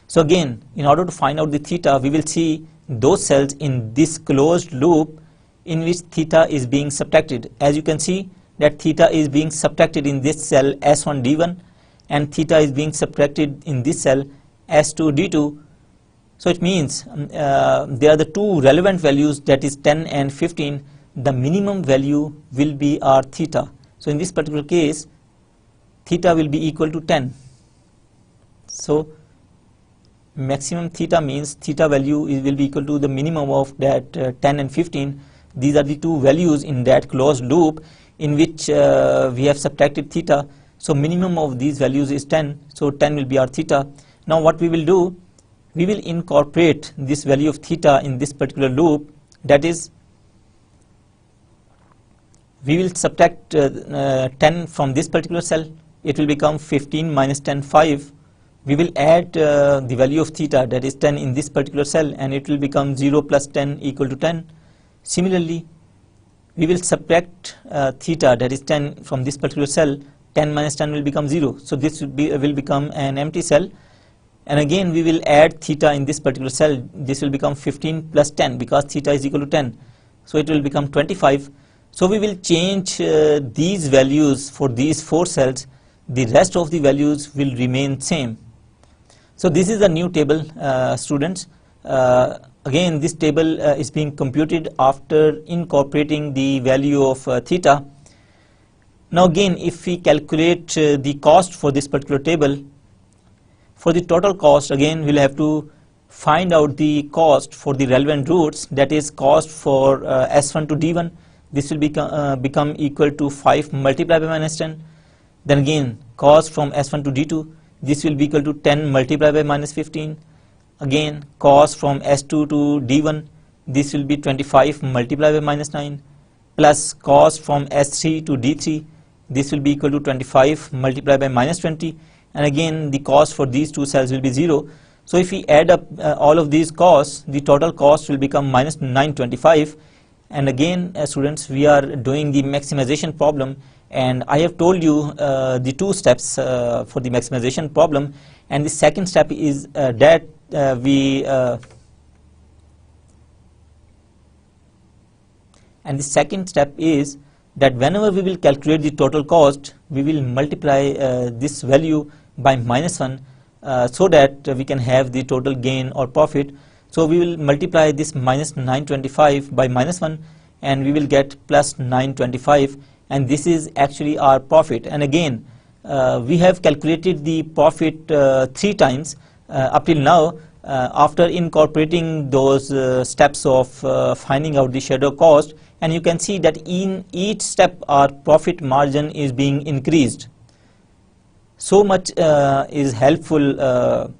So again, in order to find out the theta, we will see those cells in this closed loop in which theta is being subtracted. As you can see that theta is being subtracted in this cell S1 D1, and theta is being subtracted in this cell S2 D2. So it means there are the two relevant values, that is 10 and 15. The minimum value will be our theta. So in this particular case, theta will be equal to 10. So maximum theta means theta value will be equal to the minimum of that 10 and 15. These are the two values in that closed loop in which we have subtracted theta. So minimum of these values is 10. So 10 will be our theta. Now what we will do, we will incorporate this value of theta in this particular loop. That is, we will subtract 10 from this particular cell. It will become 15 minus 10, 5. We will add the value of theta, that is 10, in this particular cell, and it will become 0 plus 10 equal to 10. Similarly, we will subtract theta, that is 10, from this particular cell. 10 minus 10 will become 0. So this will become an empty cell. And again we will add theta in this particular cell. This will become 15 plus 10, because theta is equal to 10. So it will become 25. So we will change these values for these four cells. The rest of the values will remain same. So this is a new table, students. Again, this table is being computed after incorporating the value of theta. Now again, if we calculate the cost for this particular table, for the total cost, again we'll have to find out the cost for the relevant routes, that is cost for S1 to D1. This will become equal to 5 multiplied by minus 10. Then again, cost from S1 to D2, this will be equal to 10 multiplied by minus 15. Again, cost from S2 to D1, this will be 25 multiplied by minus 9, plus cost from S3 to D3, this will be equal to 25 multiplied by minus 20, and again the cost for these two cells will be 0. So if we add up all of these costs, the total cost will become minus 925. And again, students, we are doing the maximization problem, and I have told you the two steps for the maximization problem. And the second step is that whenever we will calculate the total cost, we will multiply this value by minus 1 so that we can have the total gain or profit. So we will multiply this minus 925 by minus 1, and we will get plus 925, and this is actually our profit. And again, we have calculated the profit 3 times up till now, after incorporating those steps of finding out the shadow cost, and you can see that in each step our profit margin is being increased. So much is helpful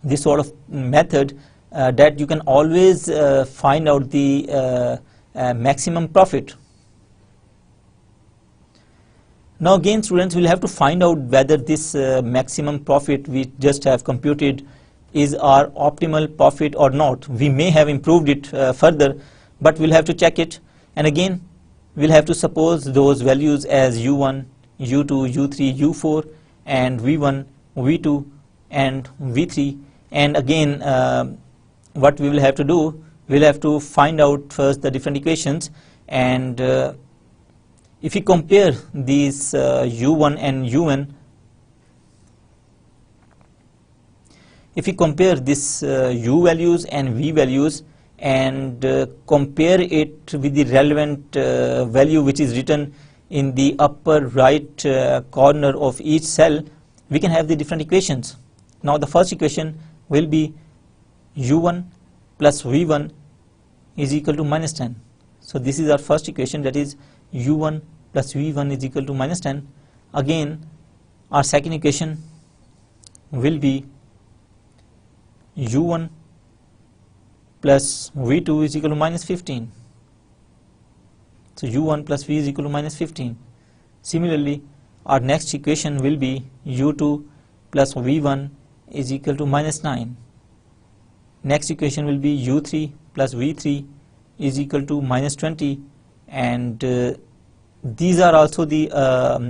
this sort of method, that you can always find out the maximum profit. Now again, students, will have to find out whether this maximum profit we just have computed is our optimal profit or not. We may have improved it further, but we'll have to check it. And again, we'll have to suppose those values as U1, U2, U3, U4, and V1, V2, and V3. And again, what we will have to do, we'll have to find out first the different equations, and if you compare these U1 and UN, if you compare this U values and V values, and compare it with the relevant value which is written in the upper right corner of each cell, we can have the different equations. Now the first equation will be u1 plus v1 is equal to minus 10. So this is our first equation, that is u1 plus v1 is equal to minus 10. Again, our second equation will be u1 plus v2 is equal to minus 15. So u1 plus v is equal to minus 15. Similarly, our next equation will be u2 plus v1 is equal to minus 9. Next equation will be u3 plus v3 is equal to minus 20, and these are also the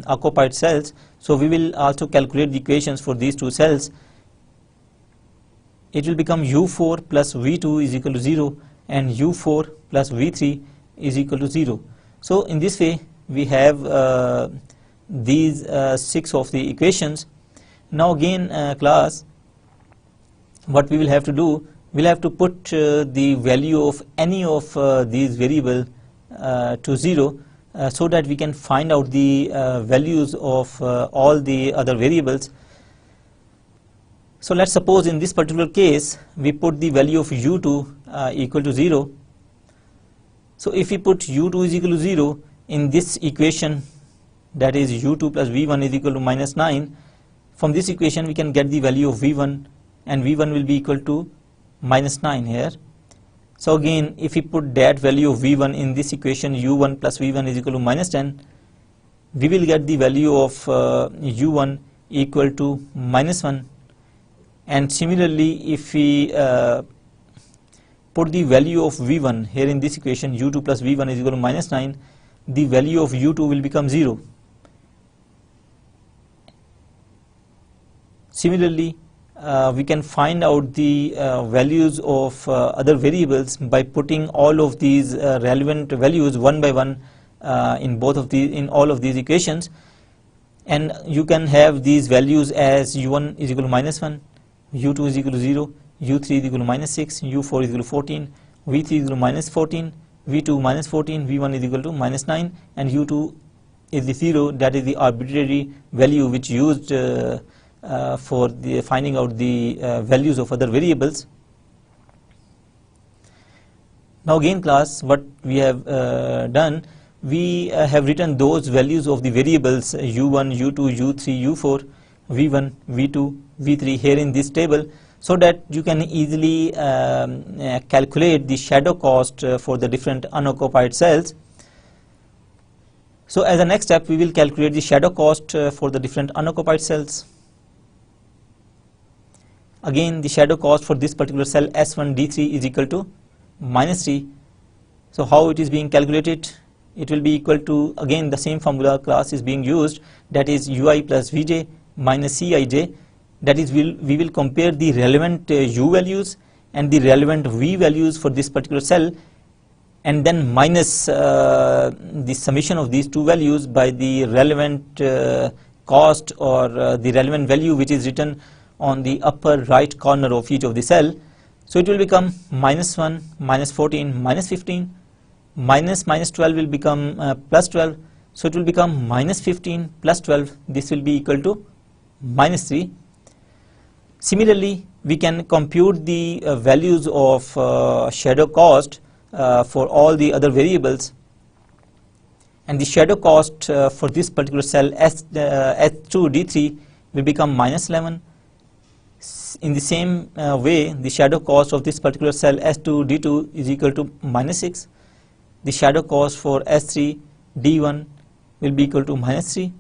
occupied cells, so we will also calculate the equations for these two cells. It will become u4 plus v2 is equal to 0 and u4 plus v3 is equal to 0. So in this way we have these 6 of the equations. Now again class, what we will have to do, we'll have to put the value of any of these variable to 0 so that we can find out the values of all the other variables. So let's suppose in this particular case we put the value of u2 equal to 0. So if we put u2 is equal to 0 in this equation, that is u2 plus v1 is equal to minus 9, from this equation we can get the value of v1, and v1 will be equal to minus 9 here. So again, if we put that value of v1 in this equation, u1 plus v1 is equal to minus 10, we will get the value of u1 equal to minus 1. And similarly, if we put the value of v1 here in this equation, u2 plus v1 is equal to minus 9, the value of u2 will become 0. Similarly, we can find out the values of other variables by putting all of these relevant values one by one in all of these equations, and you can have these values as u1 is equal to minus 1, u2 is equal to 0, u3 is equal to minus 6, u4 is equal to 14, v3 is equal to minus 14, v2 minus 14, v1 is equal to minus 9, and u2 is the 0, that is the arbitrary value which used for the finding out the values of other variables. Now again class, what we have done, we have written those values of the variables u1, u2, u3, u4, v1, v2, v3 here in this table, so that you can easily calculate the shadow cost for the different unoccupied cells. So as a next step, we will calculate the shadow cost for the different unoccupied cells. Again, the shadow cost for this particular cell S1 D3 is equal to minus 3. So how it is being calculated? It will be equal to, again the same formula class is being used, that is ui plus vj minus cij, that is we will compare the relevant u values and the relevant v values for this particular cell, and then minus the summation of these two values by the relevant cost or the relevant value which is written on the upper right corner of each of the cell. So it will become minus 1, minus 14, minus 15, minus 12 will become plus 12, so it will become minus 15 plus 12, this will be equal to minus 3. Similarly, we can compute the values of shadow cost for all the other variables, and the shadow cost for this particular cell S2D3 will become minus 11. In the same way, the shadow cost of this particular cell S2D2 is equal to minus 6. The shadow cost for S3D1 will be equal to minus 3.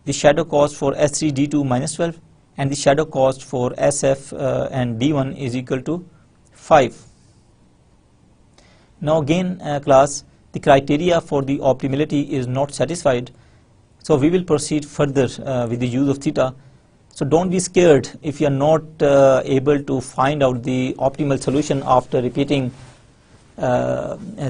The shadow cost for S3D2 minus 12, and the shadow cost for SF and D1 is equal to 5. Now again class, the criteria for the optimality is not satisfied, so we will proceed further with the use of theta. So don't be scared if you are not able to find out the optimal solution after repeating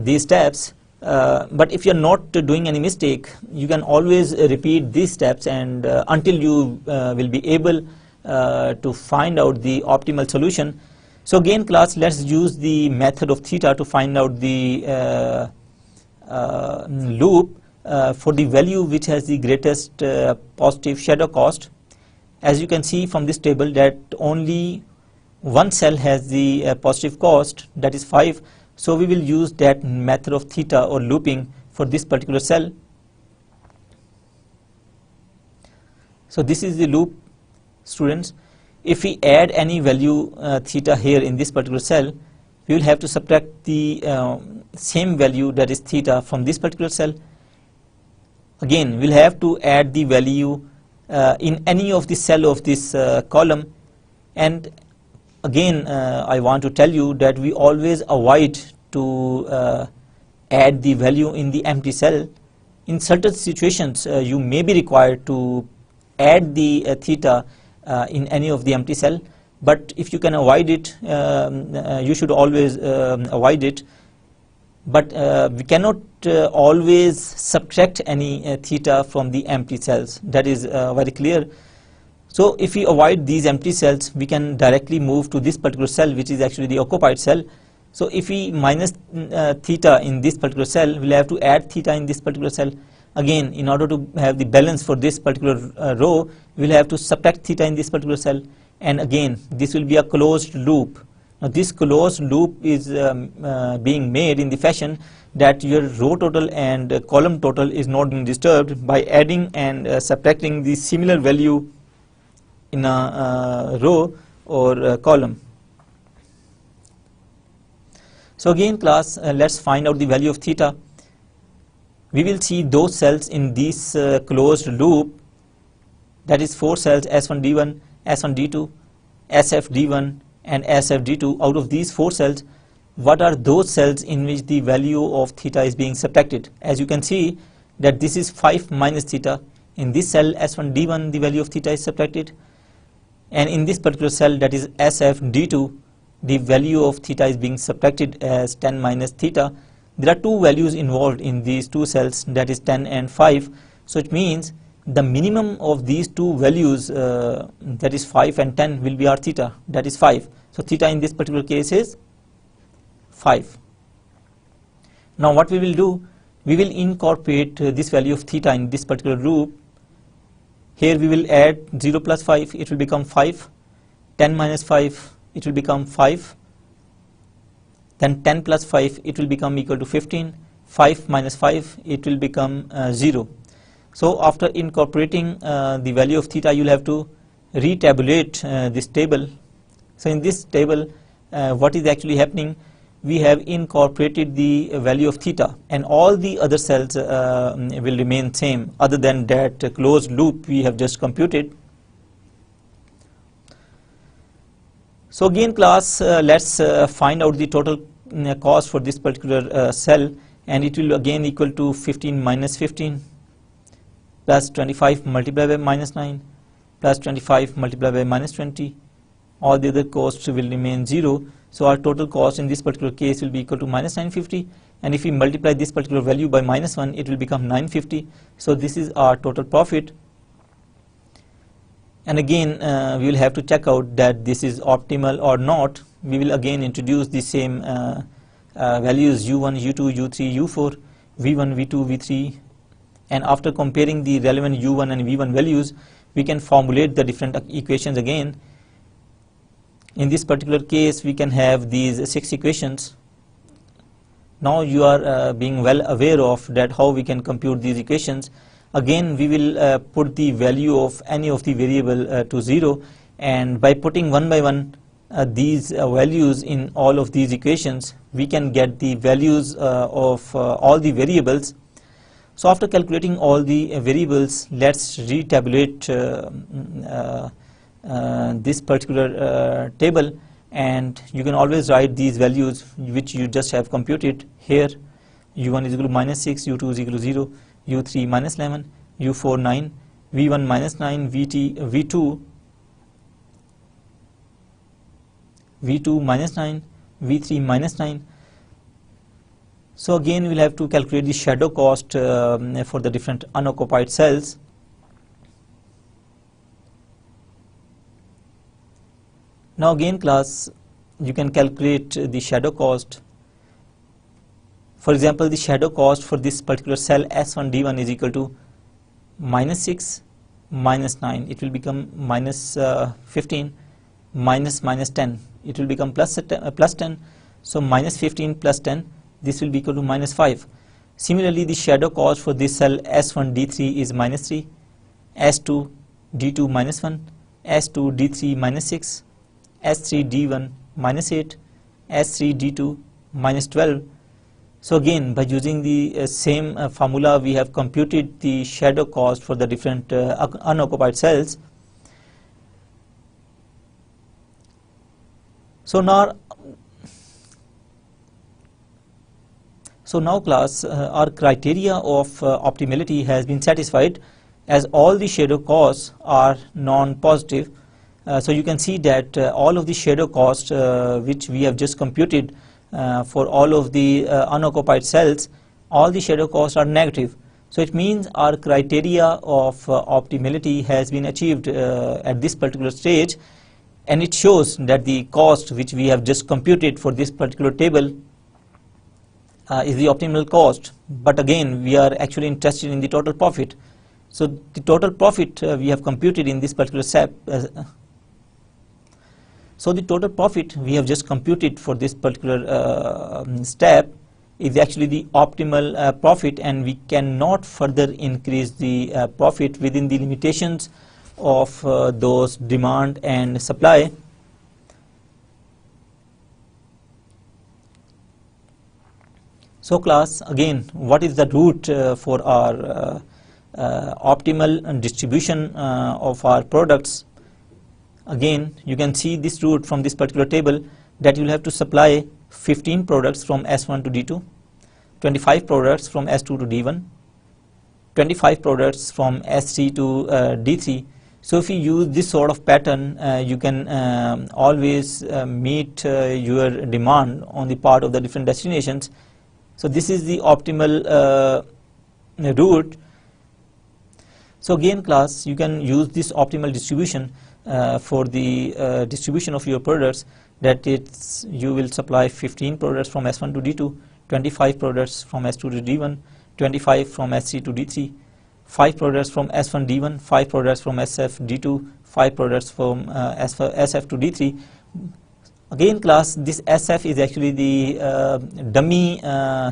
these steps, but if you are not doing any mistake, you can always repeat these steps, and until you will be able to find out the optimal solution. So again class, let's use the method of theta to find out the loop for the value which has the greatest positive shadow cost. As you can see from this table that only one cell has the positive cost, that is 5. So we will use that method of theta or looping for this particular cell. So this is the loop, students. If we add any value theta here in this particular cell, we will have to subtract the same value, that is theta, from this particular cell. Again, we'll have to add the value in any of the cell of this column. And again, I want to tell you that we always avoid to add the value in the empty cell. In certain situations, you may be required to add the theta in any of the empty cell, but if you can avoid it, you should always avoid it. But we cannot always subtract any theta from the empty cells. That is very clear. So if we avoid these empty cells, we can directly move to this particular cell, which is actually the occupied cell. So if we minus theta in this particular cell, we'll have to add theta in this particular cell. Again, in order to have the balance for this particular row, we'll have to subtract theta in this particular cell. And again, this will be a closed loop. Now this closed loop is being made in the fashion that your row total and column total is not being disturbed by adding and subtracting the similar value in a row or column. So again class, let's find out the value of theta. We will see those cells in this closed loop, that is 4 cells, S1D1, S1D2, SFD1 and SFD2. Out of these 4 cells, what are those cells in which the value of theta is being subtracted? As you can see that this is 5 minus theta. In this cell S1D1, the value of theta is subtracted, and in this particular cell, that is SFD2, the value of theta is being subtracted as 10 minus theta. There are 2 values involved in these 2 cells, that is 10 and 5. So it means the minimum of these 2 values, that is 5 and 10, will be our theta, that is 5. So theta in this particular case is 5. Now what we will do, we will incorporate this value of theta in this particular loop. Here we will add 0 plus 5, it will become 5. 10 minus 5, it will become 5. Then 10 plus 5, it will become equal to 15. 5 minus 5, it will become 0. So after incorporating the value of theta, you will have to retabulate this table. So in this table, what is actually happening, we have incorporated the value of theta, and all the other cells will remain same other than that closed loop we have just computed. So again class, let's find out the total cost for this particular cell, and it will again equal to 15 minus 15 plus 25 multiplied by minus 9 plus 25 multiplied by minus 20. All the other costs will remain 0. So our total cost in this particular case will be equal to minus 950, and if we multiply this particular value by minus 1, it will become 950. So this is our total profit. And again we will have to check out that this is optimal or not. We will again introduce the same values u1, u2, u3, u4, v1, v2, v3, and after comparing the relevant u1 and v1 values, we can formulate the different equations again. In this particular case, we can have these 6 equations. Now you are being well aware of that how we can compute these equations. Again we will put the value of any of the variable to 0, and by putting one by one these values in all of these equations, we can get the values of all the variables. So after calculating all the variables, let's retabulate this particular table, and you can always write these values which you just have computed here. u1 is equal to minus 6, u2 is equal to 0, u3 minus 11, u4 9, v1 minus 9, v2 minus 9, v3 minus 9. So again we will have to calculate the shadow cost for the different unoccupied cells. Now again class, you can calculate the shadow cost. For example, the shadow cost for this particular cell S1D1 is equal to minus 6 minus 9. It will become minus 15 minus 10. It will become plus 10. So minus 15 plus 10, this will be equal to minus 5. Similarly, the shadow cost for this cell S1D3 is minus 3, S2D2 minus 1, S2D3 minus 6, S3D1 minus 8, S3D2 minus 12. So again, by using the same formula, we have computed the shadow cost for the different unoccupied cells. So now class, our criteria of optimality has been satisfied, as all the shadow costs are non-positive. So you can see that all of the shadow costs which we have just computed for all of the unoccupied cells, all the shadow costs are negative. So it means our criteria of optimality has been achieved at this particular stage, and it shows that the cost which we have just computed for this particular table is the optimal cost. But again, we are actually interested in the total profit. So the total profit we have computed in this particular step. So the total profit we have just computed for this particular step is actually the optimal profit, and we cannot further increase the profit within the limitations of those demand and supply. So class, again, what is the route for our optimal distribution of our products? Again, you can see this route from this particular table, that you will have to supply 15 products from S1 to D2, 25 products from S2 to D1, 25 products from S3 to D3. So if you use this sort of pattern, you can always meet your demand on the part of the different destinations. So this is the optimal route. So again, class, you can use this optimal distribution for the distribution of your products, that it's you will supply 15 products from S1 to D2, 25 products from S2 to D1, 25 from S3 to D3, 5 products from S1 D1, 5 products from SF D2, 5 products from SF to D3. Again, class, this SF is actually the dummy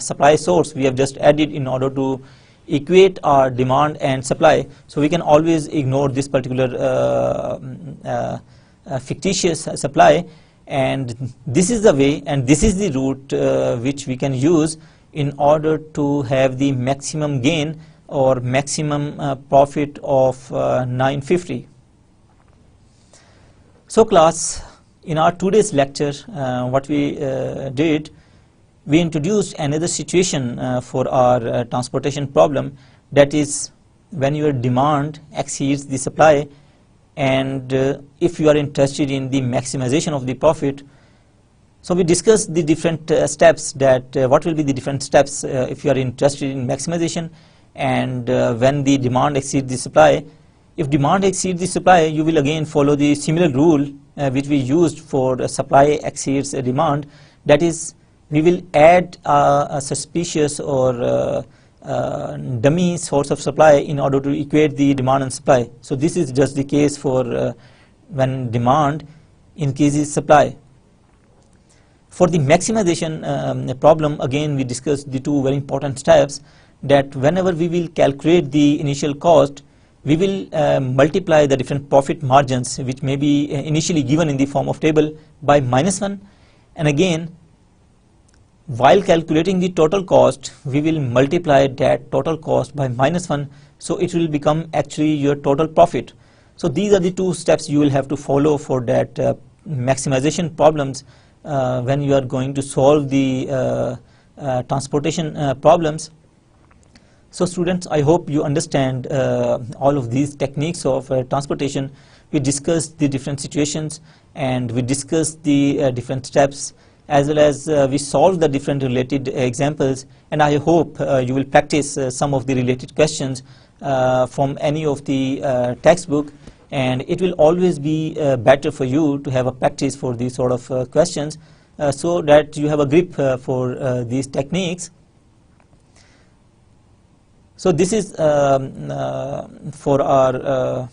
supply source we have just added in order to equate our demand and supply. So we can always ignore this particular fictitious supply, and this is the way and this is the route which we can use in order to have the maximum gain or maximum profit of 950. So class, in our today's lecture, what we did, we introduced another situation for our transportation problem, that is when your demand exceeds the supply, and if you are interested in the maximization of the profit. So we discussed the different steps, that what will be the different steps if you are interested in maximization, and when the demand exceeds the supply. If demand exceeds the supply, you will again follow the similar rule which we used for supply exceeds demand, that is, we will add a suspicious or dummy source of supply in order to equate the demand and supply. So this is just the case for when demand increases supply. For the maximization problem, again we discussed the two very important steps, that whenever we will calculate the initial cost, we will multiply the different profit margins which may be initially given in the form of table by -1, and again while calculating the total cost, we will multiply that total cost by -1, so it will become actually your total profit. So these are the two steps you will have to follow for that maximization problems when you are going to solve the transportation problems. So students, I hope you understand all of these techniques of transportation. We discussed the different situations, and we discussed the different steps, as well as we solved the different related examples, and I hope you will practice some of the related questions from any of the textbook. and it will always be better for you to have a practice for these sort of questions, so that you have a grip for these techniques. So this is for our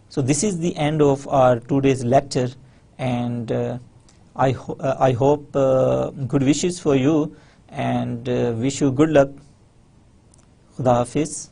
so this is the end of our today's lecture, and I hope good wishes for you, and wish you good luck. Khuda Hafiz.